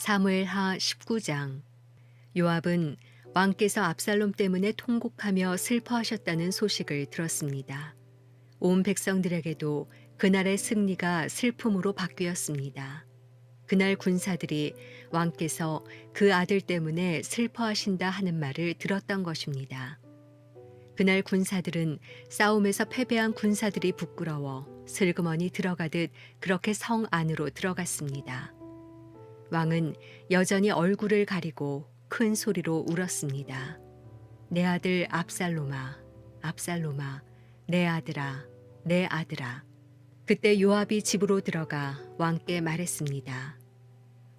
사무엘하 19장. 요압은 왕께서 압살롬 때문에 통곡하며 슬퍼하셨다는 소식을 들었습니다. 온 백성들에게도 그날의 승리가 슬픔으로 바뀌었습니다. 그날 군사들이 왕께서 그 아들 때문에 슬퍼하신다 하는 말을 들었던 것입니다. 그날 군사들은 싸움에서 패배한 군사들이 부끄러워 슬그머니 들어가듯 그렇게 성 안으로 들어갔습니다. 왕은 여전히 얼굴을 가리고 큰 소리로 울었습니다. 내 아들 압살롬아, 압살롬아, 내 아들아, 내 아들아. 그때 요압이 집으로 들어가 왕께 말했습니다.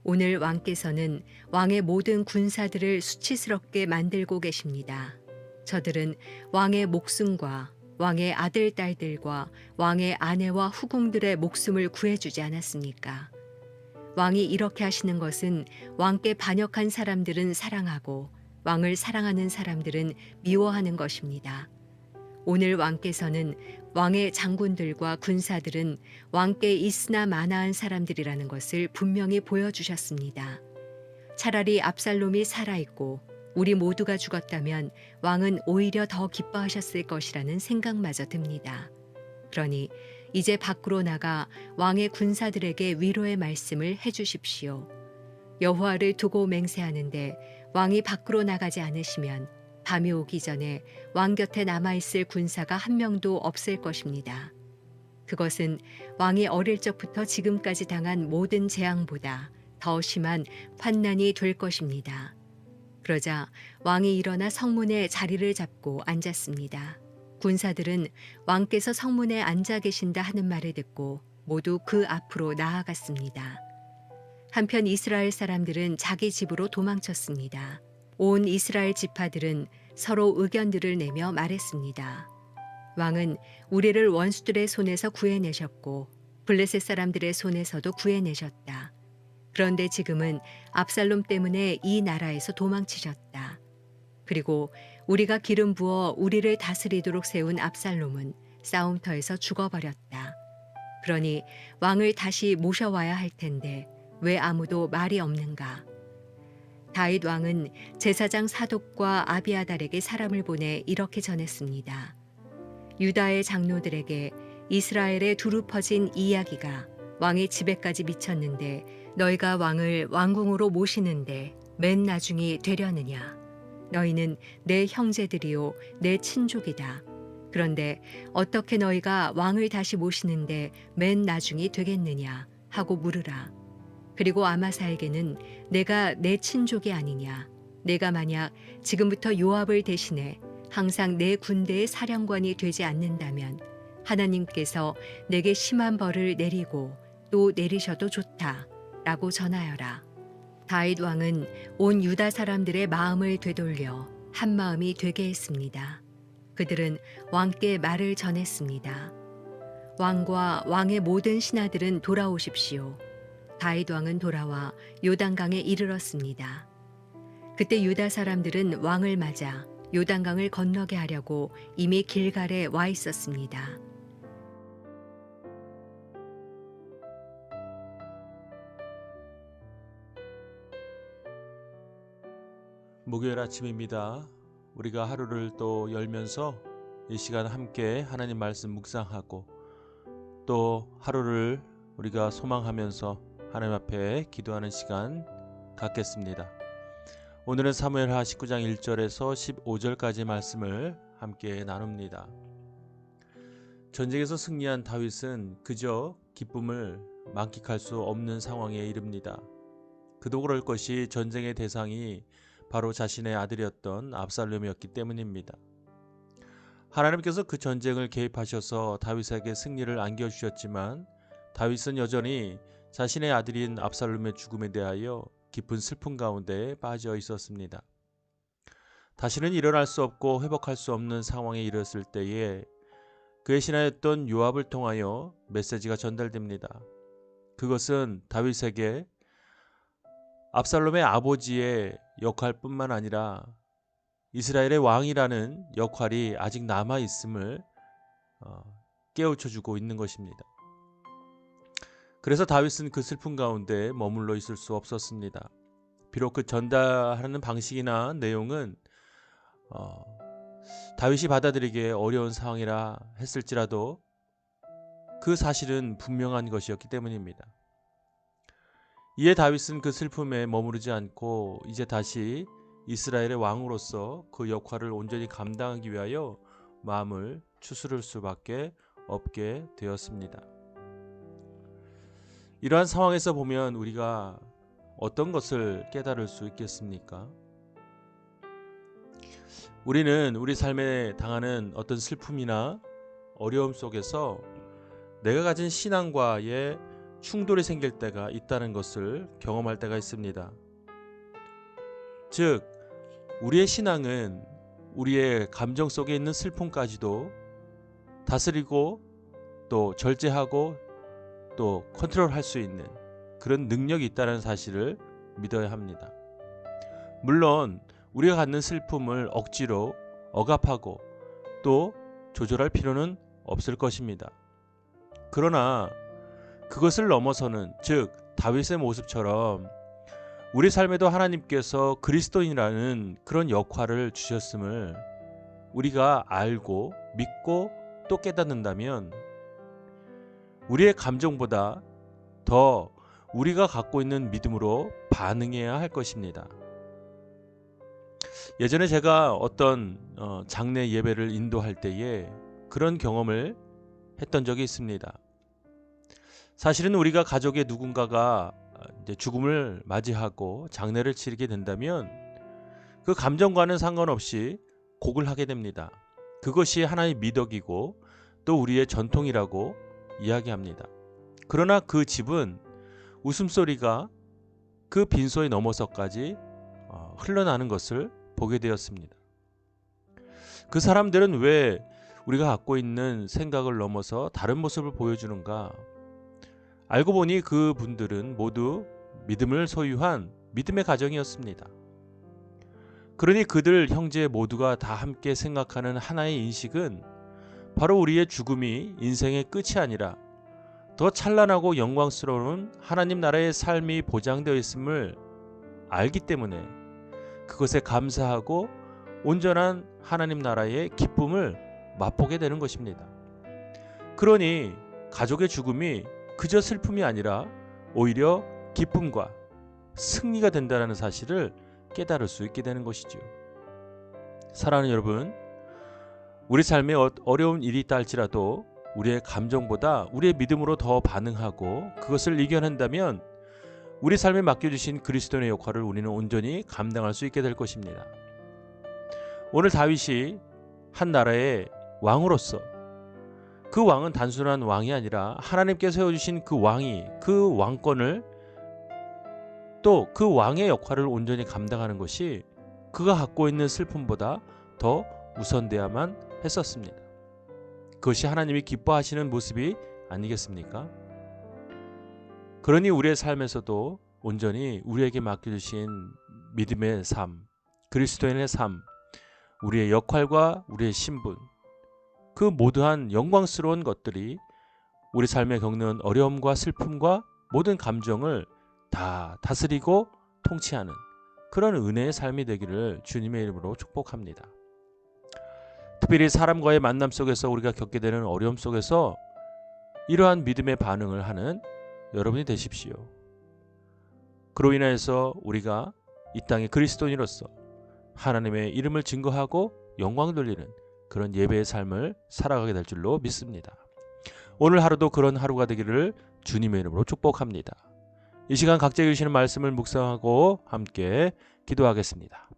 오늘 왕께서는 왕의 모든 군사들을 수치스럽게 만들고 계십니다. 저들은 왕의 목숨과 왕의 아들, 딸들과 왕의 아내와 후궁들의 목숨을 구해주지 않았습니까? 왕이 이렇게 하시는 것은 왕께 반역한 사람들은 사랑하고 왕을 사랑하는 사람들은 미워하는 것입니다. 오늘 왕께서는 왕의 장군들과 군사들은 왕께 있으나 마나한 사람들이라는 것을 분명히 보여주셨습니다. 차라리 압살롬이 살아있고 우리 모두가 죽었다면 왕은 오히려 더 기뻐하셨을 것이라는 생각마저 듭니다. 그러니 이제 밖으로 나가 왕의 군사들에게 위로의 말씀을 해주십시오. 여호와를 두고 맹세하는데 왕이 밖으로 나가지 않으시면 밤이 오기 전에 왕 곁에 남아있을 군사가 한 명도 없을 것입니다. 그것은 왕이 어릴 적부터 지금까지 당한 모든 재앙보다 더 심한 환난이 될 것입니다. 그러자 왕이 일어나 성문에 자리를 잡고 앉았습니다. 군사들은 왕께서 성문에 앉아 계신다 하는 말을 듣고 모두 그 앞으로 나아갔습니다. 한편 이스라엘 사람들은 자기 집으로 도망쳤습니다. 온 이스라엘 지파들은 서로 의견들을 내며 말했습니다. 왕은 우리를 원수들의 손에서 구해내셨고 블레셋 사람들의 손에서도 구해내셨다. 그런데 지금은 압살롬 때문에 이 나라에서 도망치셨다. 그리고 우리가 기름 부어 우리를 다스리도록 세운 압살롬은 싸움터에서 죽어버렸다. 그러니 왕을 다시 모셔와야 할 텐데 왜 아무도 말이 없는가? 다윗 왕은 제사장 사독과 아비아달에게 사람을 보내 이렇게 전했습니다. 유다의 장로들에게 이스라엘에 두루 퍼진 이야기가 왕의 집에까지 미쳤는데 너희가 왕을 왕궁으로 모시는데 맨 나중이 되려느냐? 너희는 내 형제들이요 내 친족이다. 그런데 어떻게 너희가 왕을 다시 모시는데 맨 나중이 되겠느냐 하고 물으라. 그리고 아마사에게는 내가 내 친족이 아니냐. 내가 만약 지금부터 요압을 대신해 항상 내 군대의 사령관이 되지 않는다면 하나님께서 내게 심한 벌을 내리고 또 내리셔도 좋다 라고 전하여라. 다윗 왕은 온 유다 사람들의 마음을 되돌려 한 마음이 되게 했습니다. 그들은 왕께 말을 전했습니다. 왕과 왕의 모든 신하들은 돌아오십시오. 다윗 왕은 돌아와 요단강에 이르렀습니다. 그때 유다 사람들은 왕을 맞아 요단강을 건너게 하려고 이미 길갈에 와 있었습니다. 목요일 아침입니다. 우리가 하루를 또 열면서 이 시간 함께 하나님 말씀 묵상하고 또 하루를 우리가 소망하면서 하나님 앞에 기도하는 시간 갖겠습니다. 오늘은 사무엘하 19장 1절에서 15절까지 말씀을 함께 나눕니다. 전쟁에서 승리한 다윗은 그저 기쁨을 만끽할 수 없는 상황에 이릅니다. 그도 그럴 것이 전쟁의 대상이 바로 자신의 아들이었던 압살롬이었기 때문입니다. 하나님께서 그 전쟁을 개입하셔서 다윗에게 승리를 안겨주셨지만 다윗은 여전히 자신의 아들인 압살롬의 죽음에 대하여 깊은 슬픔 가운데 빠져 있었습니다. 다시는 일어날 수 없고 회복할 수 없는 상황에 이르렀을 때에 그의 신하였던 요압을 통하여 메시지가 전달됩니다. 그것은 다윗에게 압살롬의 아버지의 역할뿐만 아니라 이스라엘의 왕이라는 역할이 아직 남아있음을 깨우쳐주고 있는 것입니다. 그래서 다윗은 그 슬픔 가운데 머물러 있을 수 없었습니다. 비록 그 전달하는 방식이나 내용은 다윗이 받아들이기에 어려운 상황이라 했을지라도 그 사실은 분명한 것이었기 때문입니다. 이에 다윗은 그 슬픔에 머무르지 않고 이제 다시 이스라엘의 왕으로서 그 역할을 온전히 감당하기 위하여 마음을 추스를 수밖에 없게 되었습니다. 이러한 상황에서 보면 우리가 어떤 것을 깨달을 수 있겠습니까? 우리는 우리 삶에 당하는 어떤 슬픔이나 어려움 속에서 내가 가진 신앙과의 충돌이 생길 때가 있다는 것을 경험할 때가 있습니다. 즉, 우리의 신앙은 우리의 감정 속에 있는 슬픔까지도 다스리고 또 절제하고 또 컨트롤할 수 있는 그런 능력이 있다는 사실을 믿어야 합니다. 물론 우리가 갖는 슬픔을 억지로 억압하고 또 조절할 필요는 없을 것입니다. 그러나 그것을 넘어서는, 즉 다윗의 모습처럼 우리 삶에도 하나님께서 그리스도인이라는 그런 역할을 주셨음을 우리가 알고 믿고 또 깨닫는다면 우리의 감정보다 더 우리가 갖고 있는 믿음으로 반응해야 할 것입니다. 예전에 제가 어떤 장례 예배를 인도할 때에 그런 경험을 했던 적이 있습니다. 사실은 우리가 가족의 누군가가 이제 죽음을 맞이하고 장례를 치르게 된다면 그 감정과는 상관없이 곡을 하게 됩니다. 그것이 하나의 미덕이고 또 우리의 전통이라고 이야기합니다. 그러나 그 집은 웃음소리가 그 빈소에 넘어서까지 흘러나는 것을 보게 되었습니다. 그 사람들은 왜 우리가 갖고 있는 생각을 넘어서 다른 모습을 보여주는가? 알고 보니 그 분들은 모두 믿음을 소유한 믿음의 가정이었습니다. 그러니 그들 형제 모두가 다 함께 생각하는 하나의 인식은 바로 우리의 죽음이 인생의 끝이 아니라 더 찬란하고 영광스러운 하나님 나라의 삶이 보장되어 있음을 알기 때문에 그것에 감사하고 온전한 하나님 나라의 기쁨을 맛보게 되는 것입니다. 그러니 가족의 죽음이 그저 슬픔이 아니라 오히려 기쁨과 승리가 된다는 사실을 깨달을 수 있게 되는 것이죠. 사랑하는 여러분, 우리 삶에 어려운 일이 있다 할지라도 우리의 감정보다 우리의 믿음으로 더 반응하고 그것을 이겨낸다면 우리 삶에 맡겨주신 그리스도의 역할을 우리는 온전히 감당할 수 있게 될 것입니다. 오늘 다윗이 한 나라의 왕으로서 그 왕은 단순한 왕이 아니라 하나님께서 세워주신 그 왕이 그 왕권을 또 그 왕의 역할을 온전히 감당하는 것이 그가 갖고 있는 슬픔보다 더 우선돼야만 했었습니다. 그것이 하나님이 기뻐하시는 모습이 아니겠습니까? 그러니 우리의 삶에서도 온전히 우리에게 맡겨주신 믿음의 삶, 그리스도인의 삶, 우리의 역할과 우리의 신분, 그 모두한 영광스러운 것들이 우리 삶에 겪는 어려움과 슬픔과 모든 감정을 다 다스리고 통치하는 그런 은혜의 삶이 되기를 주님의 이름으로 축복합니다. 특별히 사람과의 만남 속에서 우리가 겪게 되는 어려움 속에서 이러한 믿음의 반응을 하는 여러분이 되십시오. 그로 인해서 우리가 이 땅의 그리스도인으로서 하나님의 이름을 증거하고 영광 돌리는 그런 예배의 삶을 살아가게 될 줄로 믿습니다. 오늘 하루도 그런 하루가 되기를 주님의 이름으로 축복합니다. 이 시간 각자 주시는 말씀을 묵상하고 함께 기도하겠습니다.